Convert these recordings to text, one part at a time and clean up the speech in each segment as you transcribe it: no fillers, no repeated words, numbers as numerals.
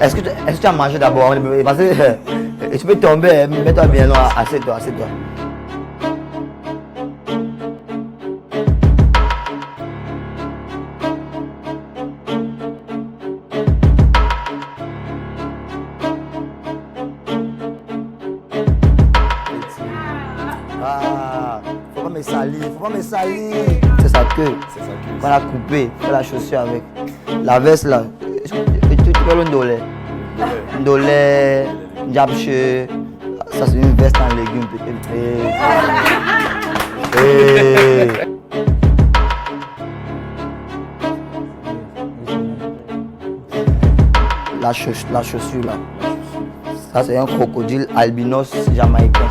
Est-ce que tu as mangé d'abord? Parce que tu peux tomber, mets-toi bien là, assieds-toi. Ah, faut pas me salir. C'est sa queue. Quand on a coupé, fait la chaussure avec. La veste là, tu peux le ndolé, njabche. Ça c'est une veste en légumes peut-être. La chaussure là. Ça c'est un crocodile albinos jamaïcain.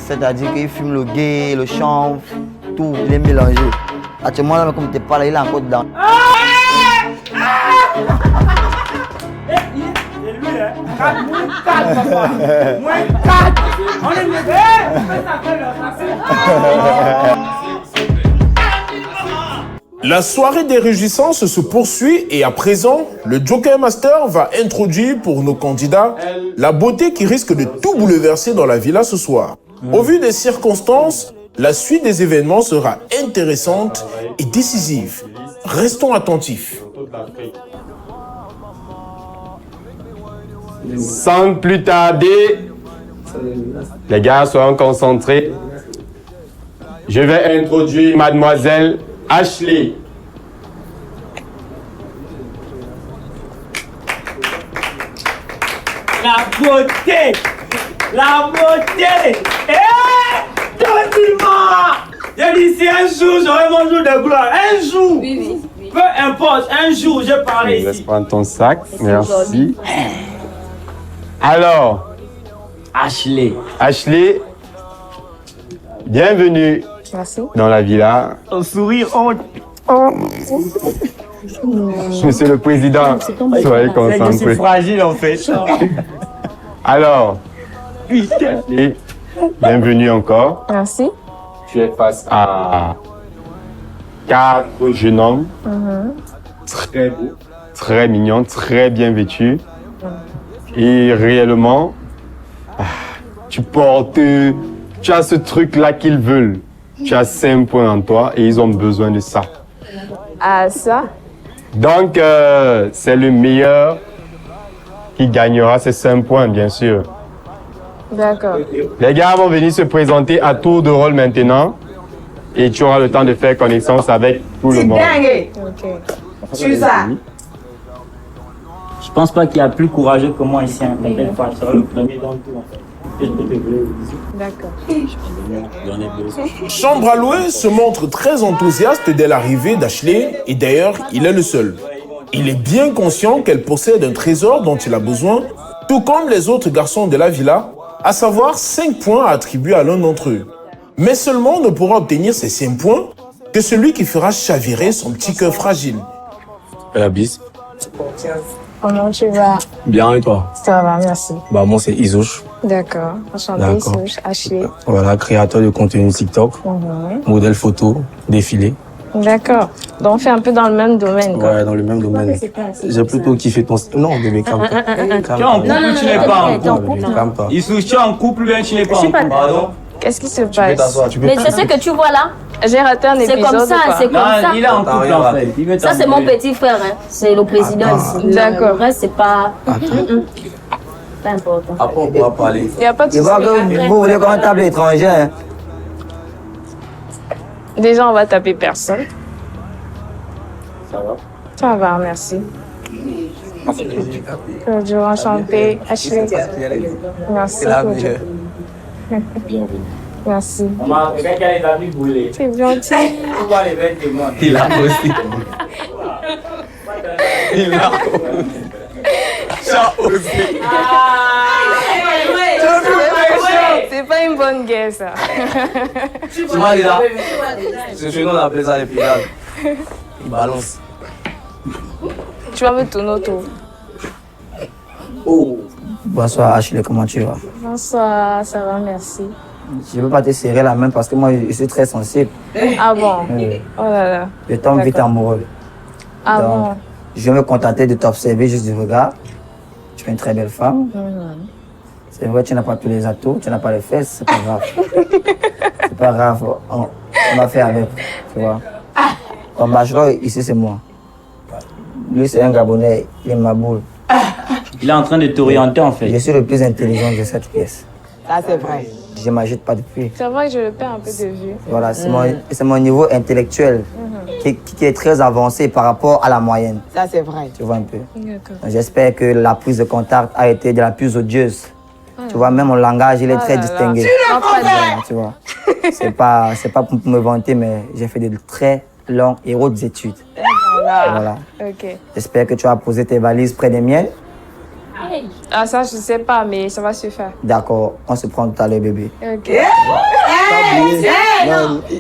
C'est-à-dire qu'il fume le gay, le chanvre, tout, il est mélangé. Actuellement, là, comme tu parles, il est encore dedans. C'est lui, hein? -4, papa. -4. On est levé. La soirée des réjouissances se poursuit et à présent, le Joker Master va introduire pour nos candidats la beauté qui risque de tout bouleverser dans la villa ce soir. Au vu des circonstances, la suite des événements sera intéressante et décisive. Restons attentifs. Sans plus tarder, les gars soyons concentrés. Je vais introduire mademoiselle Ashley. La beauté. J'ai dit si un jour j'aurai mon jour de gloire, un jour, peu importe, un jour je parlerai ici. Laisse prendre ton sac, merci. Alors, Ashley, bienvenue dans la villa. au sourire, Monsieur le Président, soyez je concentrés. suis fragile en fait. Alors, et bienvenue encore. Merci. Tu es face à 4 jeunes hommes, très beaux, très mignons, très bien vêtus. Et réellement, tu as ce truc-là qu'ils veulent. Tu as 5 points en toi et ils ont besoin de ça. Ah, ça? Donc, c'est le meilleur qui gagnera ces 5 points, bien sûr. D'accord. Les gars vont venir se présenter à tour de rôle maintenant. Et tu auras le temps de faire connaissance avec tout le monde. Ok. Tu ça. Je pense pas qu'il y a plus courageux que moi ici. T'inquiète pas, je serai le premier dans tout en fait. Je peux te voler. D'accord. Chambre à louer se montre très enthousiaste dès l'arrivée d'Ashley et d'ailleurs, il est le seul. Il est bien conscient qu'elle possède un trésor dont il a besoin, tout comme les autres garçons de la villa, à savoir 5 points à attribuer à l'un d'entre eux. Mais seulement ne pourra obtenir ces 5 points que celui qui fera chavirer son petit cœur fragile. La bise. Comment tu vas? Bien et toi? Ça va, merci. Bah moi c'est Isouche. D'accord. Enchanté, D'accord. Souche, Ashley. Voilà, créateur de contenu TikTok, modèle photo, défilé. D'accord. Donc on fait un peu dans le même domaine, quoi. Ouais, dans le même domaine. J'ai plutôt kiffé ton style. Non, bébé, calme-toi. Tu es en couple ou tu n'es pas en couple? Calme-toi. Issou, tu es en couple ou bien tu n'es pas en couple? Pardon? Qu'est-ce qui se Tu peux passe? t'asseoir, tu peux. Mais c'est ce que tu vois là. J'ai raté un épisode. C'est comme ça, ou quoi? c'est comme Non, ça. il est en couple en fait. Il veut Ça, c'est mon t'embrouiller. petit frère, hein. C'est le président ici. D'accord. Le reste, c'est pas. Pas important. Après on pourra parler. Il n'y a pas de Je vois souci. que vous voulez qu'on table étrangère. Déjà, on va taper personne. Ça va? Ça va, merci. Bonjour, enchanté. Ashley. Merci. Merci. Maman, quelqu'un qui a les amis brûlés. C'est gentil. On voit les bêtes témoins. Il a aussi. Il a aussi. C'est pas une bonne guerre, ça. Tu vois là? C'est chez nous on appelle ça les pilates. Il balance. Tu vas me tourner autour. Oh. Bonsoir Ashley, comment tu vas? Bonsoir, ça va, merci. Je ne veux pas te serrer la main parce que moi je suis très sensible. Ah bon? Oui. Oh là là. Je tombe vite D'accord. amoureux. Ah Donc, bon? Je vais me contenter de t'observer juste du regard. Tu es une très belle femme. C'est vrai, tu n'as pas tous les atouts, tu n'as pas les fesses, c'est pas grave. C'est pas grave, on va faire avec, tu vois. Ton bachelor, ici, c'est moi. Lui, c'est un Gabonais, il est ma boule. Il est en train de t'orienter en Je fait. suis le plus intelligent de cette pièce. Ça, c'est vrai. Je ne m'agite pas depuis. C'est vrai que je le perds un peu de vue. Voilà, c'est mon niveau intellectuel qui est très avancé par rapport à la moyenne. Ça, c'est vrai. Tu vois un peu. D'accord. J'espère que la prise de contact a été de la plus odieuse. Tu vois, même mon langage, il est très distingué. Tu vois. C'est pas pour me vanter, mais j'ai fait de très longues et hautes études. Voilà. Ok. J'espère que tu as posé tes valises près des miennes. Ah, ça, je sais pas, mais ça va se faire. D'accord, on se prend tout à l'heure, bébé. Ok.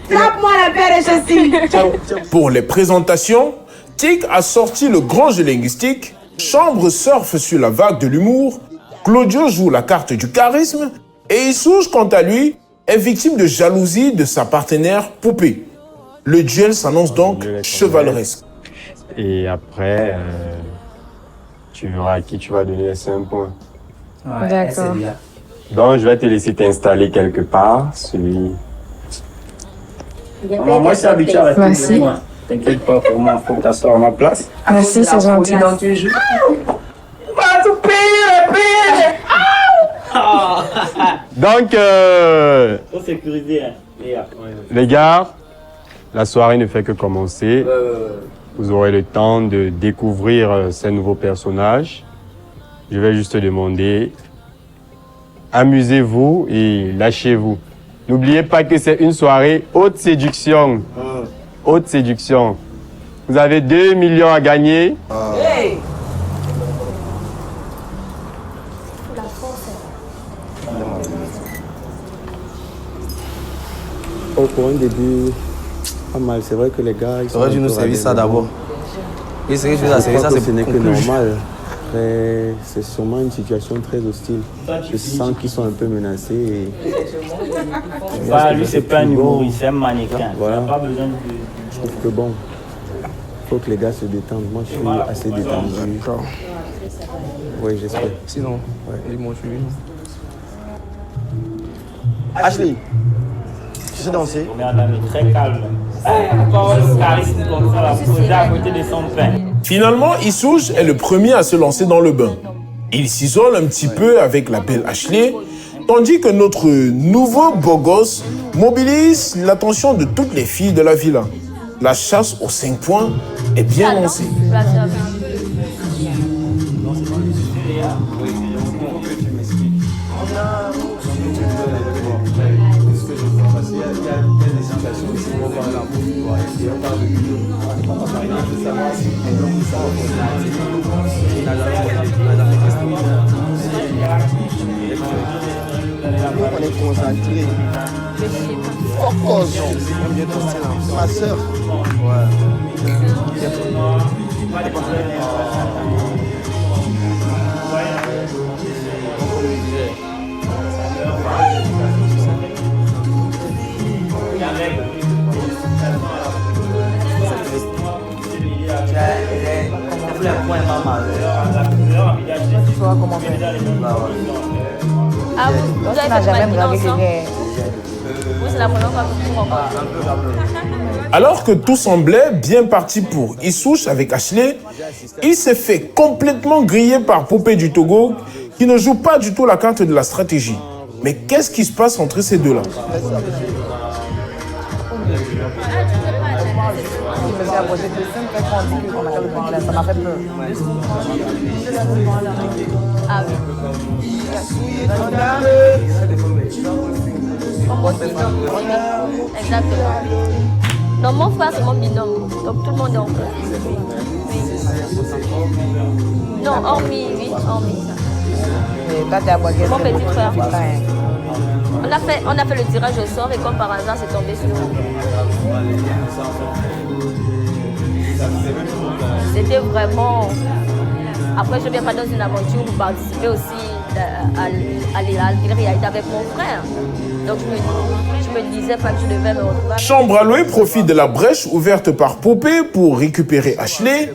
Tape-moi la paire de chaussures. Pour les présentations, Tic a sorti le grand jeu linguistique, Chambre surfe sur la vague de l'humour, Claudio joue la carte du charisme et Issouche, quant à lui, est victime de jalousie de sa partenaire Poupée. Le duel s'annonce donc chevaleresque. Et après, tu verras à qui tu vas donner les 5 points. D'accord. Donc, je vais te laisser t'installer quelque part. Celui. Moi, je suis habitué à rester Merci. avec moi. T'inquiète pas, pour moi, il faut que tu t'assoies à ma place. Merci, c'est gentil. Donc, Faut sécuriser, hein, Léa. les gars, la soirée ne fait que commencer. Vous aurez le temps de découvrir ces nouveaux personnages. Je vais juste te demander, amusez-vous et lâchez-vous. N'oubliez pas que c'est une soirée haute séduction. Haute séduction. Vous avez 2 millions à gagner. Oh, pour un début, pas mal. C'est vrai que les gars... Tu aurais dû nous servir ça d'abord. Oui, c'est vrai que tu nous as servi ça, c'est ce n'est que beaucoup plus. normal. Mais c'est sûrement une situation très hostile. Je sens qu'ils sont un peu menacés. Et... Bah, lui, c'est pas un humoriste, c'est un mannequin. Voilà. Il n'a pas besoin de... Je trouve que bon, il faut que les gars se détendent. Moi, je suis assez détendu. Oui, j'espère. Sinon, dis-moi, je suis lui. Ashley, tu sais danser? Merde, elle est très calme. Le charisme comme ça, la poser à côté de son pain. Finalement, Issouche est le premier à se lancer dans le bain. Il s'isole un petit peu avec la belle Ashley, tandis que notre nouveau beau gosse mobilise l'attention de toutes les filles de la villa. La chasse aux 5 points est bien lancée. On est concentré. Focus. J'aime bien ton style. C'est ma soeur. Ah, vous avez fait jamais ensemble? Oui, c'est la première fois que vous rencontrez. Alors que tout semblait bien parti pour Issouche avec Ashley, il s'est fait complètement griller par Poupée du Togo qui ne joue pas du tout la carte de la stratégie. Mais qu'est-ce qui se passe entre ces deux-là? Il faisait approcher de scène, fait qu'on dit qu'on a le problème. Ça m'a fait peur. Ah oui. Exactement. Non, mon frère, c'est mon binôme. Donc tout le monde est en couple. Non, hormis, oui, hormis ça. Et toi, t'es à Boisguet. Mon petit frère. On a fait le tirage au sort et comme par hasard, c'est tombé sur nous. C'était vraiment... Après, je ne viens pas dans une aventure pour participer aussi l'Algérie avec mon frère. Donc je me disais pas que je devais me retrouver. Chambre à louer profite de la brèche ouverte par Popé pour récupérer Ashley.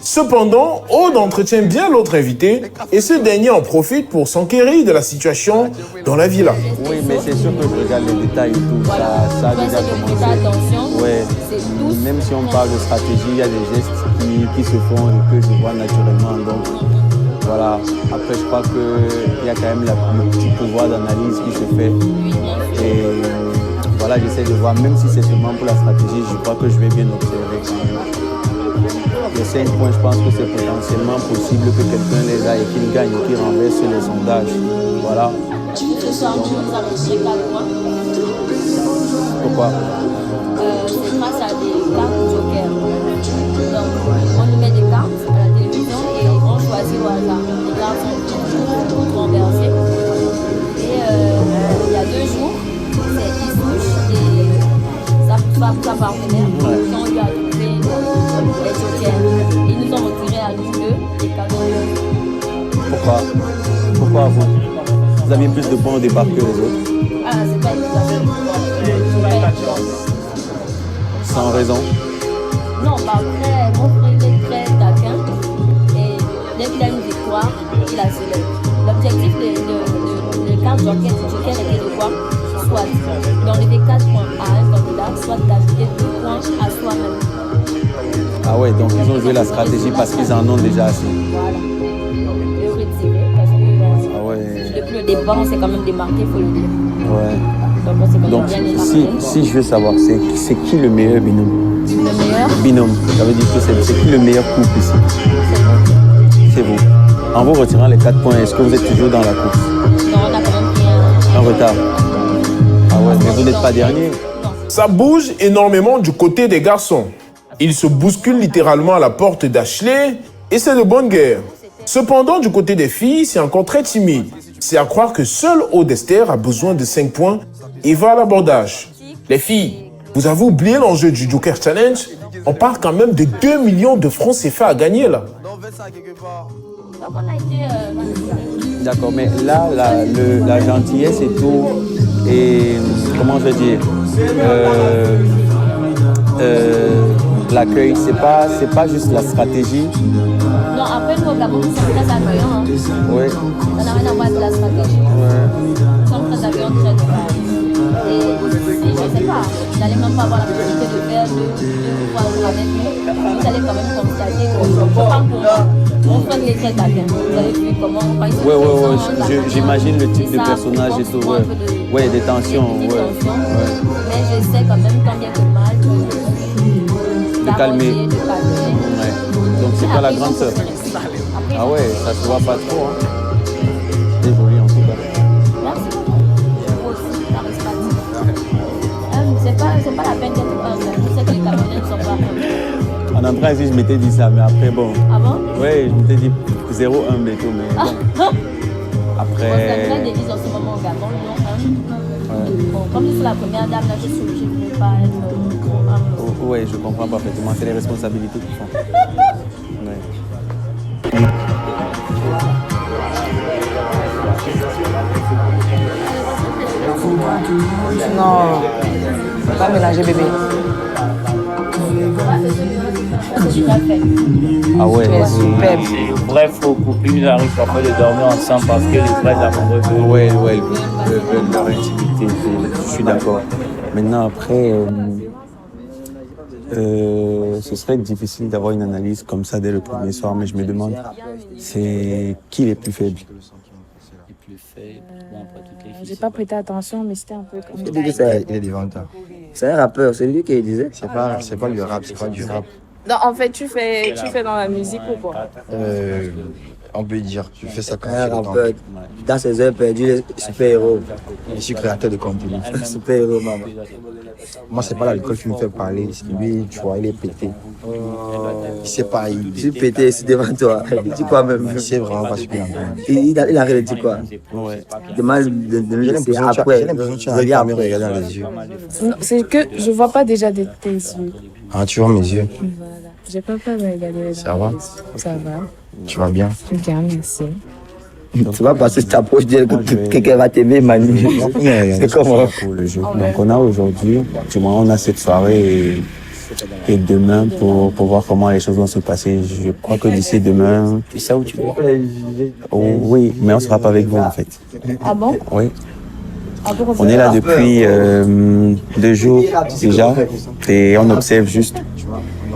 Cependant, Aude entretient bien l'autre invité et ce dernier en profite pour s'enquérir de la situation dans la villa. Oui, mais c'est sûr que je regarde les détails et tout. Ça a déjà commencé. Attention. Ouais. Même si on parle de stratégie, il y a des gestes qui se font et que je vois naturellement. Donc, voilà. Après, je crois qu'il y a quand même le petit pouvoir d'analyse qui se fait. Et voilà, j'essaie de voir, même si c'est seulement pour la stratégie, je crois que je vais bien observer quand même. Les 5 points, je pense que c'est potentiellement possible que quelqu'un les a et qu'il gagne ou qu'il renverse les sondages. Voilà. Ce soir, nous avons tiré 4 points. Pourquoi? C'est grâce à des cartes joker. Donc, on nous met des cartes à la télévision et on choisit au hasard. Les cartes sont renversées. Et il y a 2 jours, c'est Isouche et sa partenaire qui ont eu à trouver les jokers. Ils nous ont retiré à nous 2 les cadeaux. Pourquoi vous? Vous aviez plus de points au départ que les autres? Ah, c'est pas évident. Sans raison? Non, bah après, mon frère il est très taquin et dès qu'il a une victoire, il a célèbre. L'objectif de cartes joker était de voir soit d'enlever 4 points à un candidat, soit d'ajouter 2 points à soi-même. Ah ouais, donc ils ont joué la stratégie parce qu'ils en ont déjà assez. Voilà. Et retirer parce que Ah ouais. depuis le départ, on s'est quand même démarqué, il faut le dire. Ouais. Donc on s'est quand même Donc bien démarqué. si je veux savoir, c'est qui le meilleur binôme? Le meilleur, Binôme, ça veut dire que c'est qui le meilleur couple ici? C'est vous. En vous retirant les 4 points, est-ce que vous êtes toujours dans la course? non, on a quand même pris En retard. Ah ouais, mais vous n'êtes pas dernier. Ça bouge énormément du côté des garçons. Ils se bousculent littéralement à la porte d'Ashley et c'est de bonne guerre. Cependant, du côté des filles, c'est encore très timide. C'est à croire que seul Aude Esther a besoin de 5 points et va à l'abordage. Les filles, vous avez oublié l'enjeu du Joker Challenge? On parle quand même de 2 millions de francs CFA à gagner là. Donc on a été... D'accord, mais là, la gentillesse et tout, et comment je vais dire, l'accueil, c'est pas juste la stratégie. Non, après, nous, au Gabon, nous sommes très accueillants. Hein. Oui. Ça n'a rien à voir avec la stratégie. Nous sommes très accueillants, très de base. Et si, je ne sais pas, vous n'allez même pas avoir la possibilité de faire 2 ou 3 jours avec nous. Vous allez quand même constater que, je parle pour moi, mon frère est très taquin. Vous avez vu comment on passe. Oui, j'imagine le type de personnage et tout. Oui, des tensions. Mais je sais quand même quand bien que mal de calmer. Ouais. Donc c'est pas la grande sœur. Ah ouais, ça se voit pas trop. Hein. C'est joli en tout cas. Merci beaucoup. C'est pas la peine d'être humble. Je sais que les Camerounais ne sont pas humbles. En entrant ici, je m'étais dit ça, mais après bon. Ah bon? Oui, je m'étais dit 0 humble et tout, mais bon. Après. C'est la devise en ce moment au Gabon, non humble. Bon, comme je suis la première dame, là, je ne peux pas être humble. Oui, je comprends parfaitement. C'est les responsabilités qui font. Ouais. Non, pas mélanger bébé. Ah ouais. Tu es superbe. Bref, faut couple, ils arrivent parfois de dormir ensemble parce que les vrais amoureux veulent leur intimité. Je suis d'accord. Maintenant, après, ce serait difficile d'avoir une analyse comme ça dès le premier soir, mais je me demande, c'est qui les plus faibles? J'ai pas prêté attention, mais c'était un peu comme Il dit ça, il est devant toi. C'est un rappeur, c'est lui qui disait. C'est pas du rap, c'est pas du rap. Non, en fait, tu fais dans la musique ou quoi? On peut dire, je fais ça quand un rappeur, dans ses heures perdues, il est super-héros. Je suis créateur de contenu. Super-héros, maman. Moi, c'est pas l'alcool qui me fait parler. Lui, tu vois, il est pété. Il sait pas, il est pété ici devant toi. Il dit quoi même? Il sait vraiment pas ce qu'il a. Il arrête de dire quoi? Demande de nous laisser après. Regarde dans les yeux. C'est que je vois pas déjà tes yeux. Ah, tu vois mes yeux? Voilà. J'ai pas peur de regarder les Ça va? Ça va. Tu vas bien? Bien, merci. C'est pas parce que tu t'approches d'elle que quelqu'un va t'aimer, Manu. C'est comment pour le jeu. Donc on a aujourd'hui, du moins on a cette soirée et demain pour voir comment les choses vont se passer. Je crois que d'ici demain. Tu sais où tu vas? Oh, oui, mais on ne sera pas avec vous en fait. Ah bon? Oui. On est là depuis 2 jours déjà et on observe juste.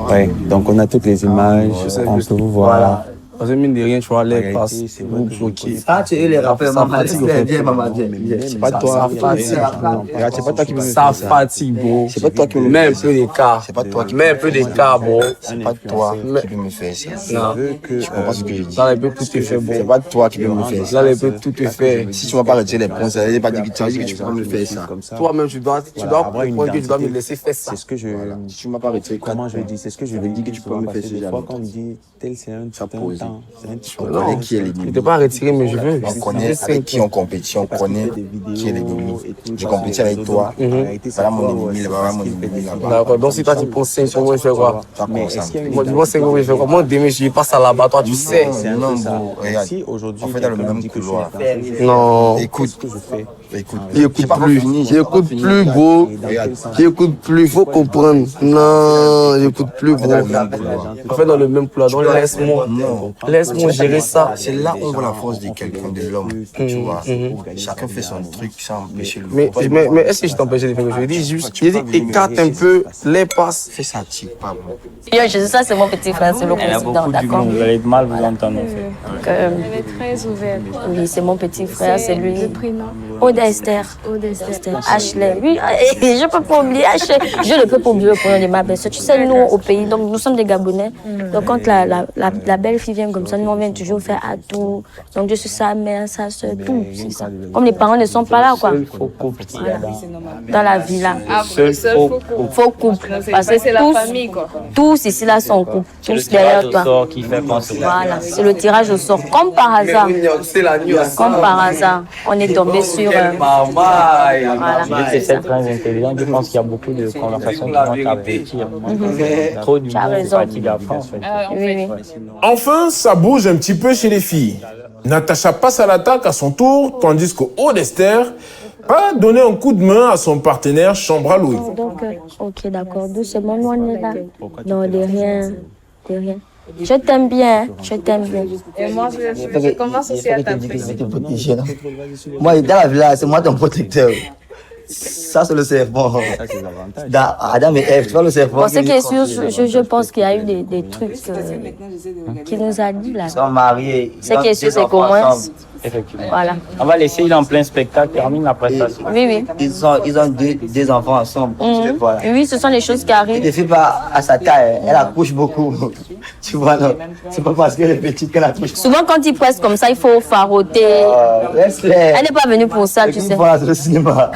Ouais, donc on a toutes les images, on peut vous voir. Parce que mine de rien, tu vois, les passes, vous bloquez. Ah, tu es les rappeurs, maman. Viens, maman, viens. C'est pas toi. C'est pas toi qui me Ça fatigue, bro. C'est pas toi qui me Mets un peu d'écart. C'est pas toi qui Mets un peu d'écart, bro. C'est pas toi qui peux me faire ça. Non. Tu comprends ce que je dis? Dans les peu, tout est fait, bro. C'est pas toi qui peux me faire ça. Dans les peu, tout est fait. Si tu vas pas retirer les points, ça veut pas dire que tu peux me faire ça. Toi-même, tu dois me laisser faire ça. C'est ce que je. Si tu m'as pas retiré, comment je dis? C'est ce que je veux dire que tu peux me faire ça. Des fois, quand on me dit tel, c'est un certain temps. On connaît qui est l'ennemi. Je ne t'ai pas retiré, mais je veux. On connaît avec qui on compétit, on connaît qui est l'ennemi. Je compétis avec toi. Voilà mon ennemi, voilà mon ennemi là-bas. D'accord, donc si toi tu penses 5 sur moi, je fais quoi? Pas comme ça. Moi, dis-moi 5 moi, je fais quoi? Moi, demain, je passe à là-bas, toi, tu sais. Non, bro, regarde. On fait dans le même couloir. Non. Écoute, J'écoute plus. J'écoute plus, bro. J'écoute plus. Faut comprendre. Non, j'écoute plus, bro. On fait dans le même couloir. Donc laisse-moi. Laisse-moi gérer ça. c'est là où on voit la force de quelqu'un, de l'homme. Tu vois, chacun fait son truc sans empêcher l'autre. Mais est-ce que je t'empêche de faire quelque chose? Je dis juste, écarte un peu les passes. Fais ça, type, pas bon. Yo, Jésus, ça c'est mon petit frère, c'est le Elle a président, beaucoup du d'accord? monde, vous allez mal vous entendre en fait. Elle est très ouverte. Oui, c'est mon petit frère, c'est lui. Le prénom. Aude Esther. Esther. Ashley. Oui, et je peux pas oublier Ashley. Je ne peux pas oublier le prénom de ma belle-sœur. Tu sais, nous, au pays, donc nous sommes des Gabonais. Donc quand la belle-fille vient comme ça, nous on vient toujours faire à tout. Donc je suis sa mère, sa soeur, tout. C'est ça. Comme les parents ne sont pas là, quoi. Faux couple qu'il y a Dans la villa. Après, seul faux couple. Faux couple. Parce que C'est la famille, quoi. tous ici là sont couple. Tous derrière toi. sort qui fait penser. Voilà, c'est le tirage au sort. Comme par hasard. C'est la nuit. Comme par hasard. On est tombé sur. Voilà. C'est très intelligent. Je pense qu'il y a beaucoup de conversations qui vont aboutir. Trop du Tu as monde, c'est raison. fatigue après en fait. Oui, oui. Enfin, ça bouge un petit peu chez les filles. Natacha passe à l'attaque à son tour, tandis que Aude Esther a donné un coup de main à son partenaire Chambra Louis. Donc, ok, d'accord. Doucement, nous on est là. Non, de rien. De rien. Je t'aime bien. Je t'aime bien. Et moi, je commence aussi à t'apprécier. Moi, dans la villa, c'est moi ton protecteur. Ça, c'est le serpent. Dans Adam et Ève, tu vois le serpent. Bon, ce qui est sûr, je pense qu'il y a eu des trucs qu'il nous a dit là. Ils sont mariés. Ce qui est sûr, c'est qu'au moins. Effectivement. Voilà. On va laisser, il est en plein spectacle, termine la prestation. Oui, oui. Ils ont deux enfants ensemble. Voilà. Oui, ce sont les choses qui Elle arrivent. ne fait pas à sa taille, elle accouche beaucoup. Tu vois, non. C'est pas parce qu'elle est petite qu'elle accouche. Souvent, quand ils pressent comme ça, il faut faroter. Laisse-les. Elle n'est pas venue pour ça, tu sais. Voilà, c'est le cinéma.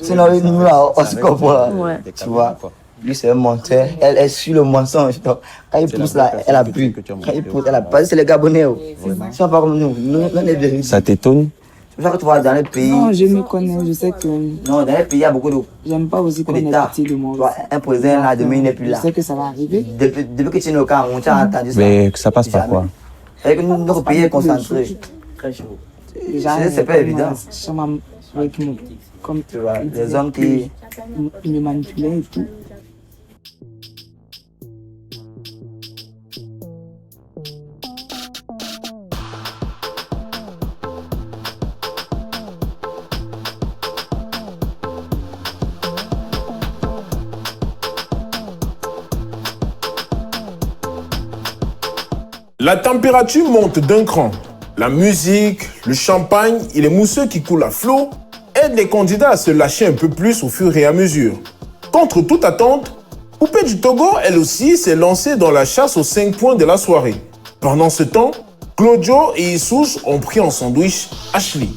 Sinon, nous, là, on se comprend. Ouais. Tu vois. Lui, c'est un menteur. Elle est sur le mensonge. Donc, quand il pousse là, elle a bu. Quand il pousse, elle a pas. C'est les Gabonais. Ils ne sont pas comme nous. Nous, on est vérifiés. Ça t'étonne? C'est ça que tu vois dans les pays. Non, je me connais, je sais que Non, dans les pays, il y a beaucoup de j'aime pas aussi qu'on est d'État. parti de Tu mon. vois, un président là, demain, il n'est plus Je là. sais que ça va arriver. Depuis que tu es au Cameroun, tu as entendu ça. Mais ça passe par quoi? C'est que notre pays est concentré. Déjà, C'est pas évident. Ça m'a comme Tu vois, les hommes qui. me manipulaient et tout. La température monte d'un cran. La musique, le champagne et les mousseux qui coulent à flot aident les candidats à se lâcher un peu plus au fur et à mesure. Contre toute attente, Poupée du Togo, elle aussi, s'est lancée dans la chasse aux 5 points de la soirée. Pendant ce temps, Claudio et Issouche ont pris en sandwich Ashley.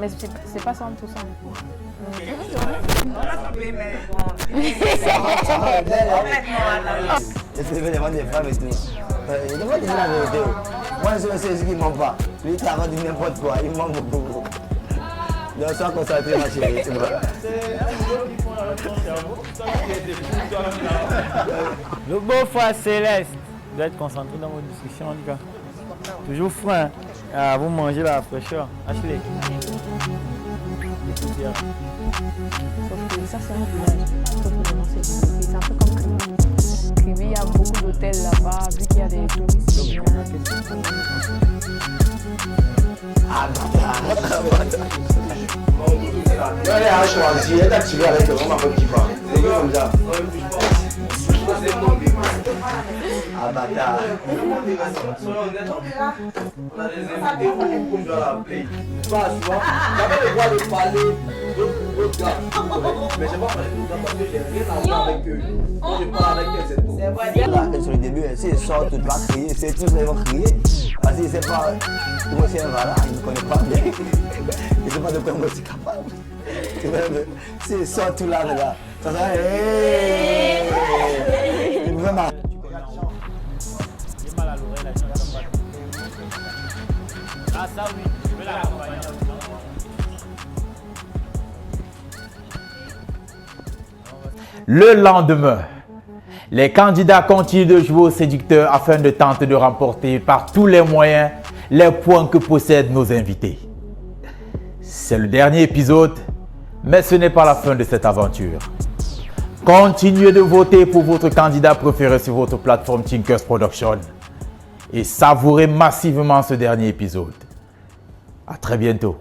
Mais c'est pas 100%. Je vais demander des femmes et tout. Il devrait dire la vérité. Moi, je sais ce qu'il ne ment pas. Lui, il travaille dit n'importe quoi. Il ment beaucoup. Donc, sois concentré, ma chérie. Tu vois. Le beau-frère Céleste doit être concentré dans vos discussions, en tout cas. Toujours frein à vous manger la fraîcheur. Ashley. Sauf que ça, c'est un village. C'est un peu comme Kribi. Kribi, il y a beaucoup d'hôtels là-bas, vu qu'il y a des touristes. Ah, elle a choisi, elle a tiré avec le moment qui va. C'est comme ça. Ah, bâtard. On a des invités où on doit l'appeler. J'avais le droit de parler d'autres gars. Mais je ne vais pas parler d'autres gars parce que j'ai rien à voir avec eux. Quand je parle avec eux, c'est tout. Là, sur le début, si ils sortent, tu vas crier. C'est tout, ils vont crier. Parce qu'ils ne savent pas. Ils vont essayer là, ils ne connaissent pas bien. Ils ne savent pas de quoi ils sont capables. S'ils sortent tout là, ça va. Vraiment. J'ai mal à l'oreille, la chose. Ah, ça oui, je vais la accompagner. Le lendemain, les candidats continuent de jouer au séducteur afin de tenter de remporter par tous les moyens les points que possèdent nos invités. C'est le dernier épisode, mais ce n'est pas la fin de cette aventure. Continuez de voter pour votre candidat préféré sur votre plateforme Thinkers Production et savourez massivement ce dernier épisode. À très bientôt.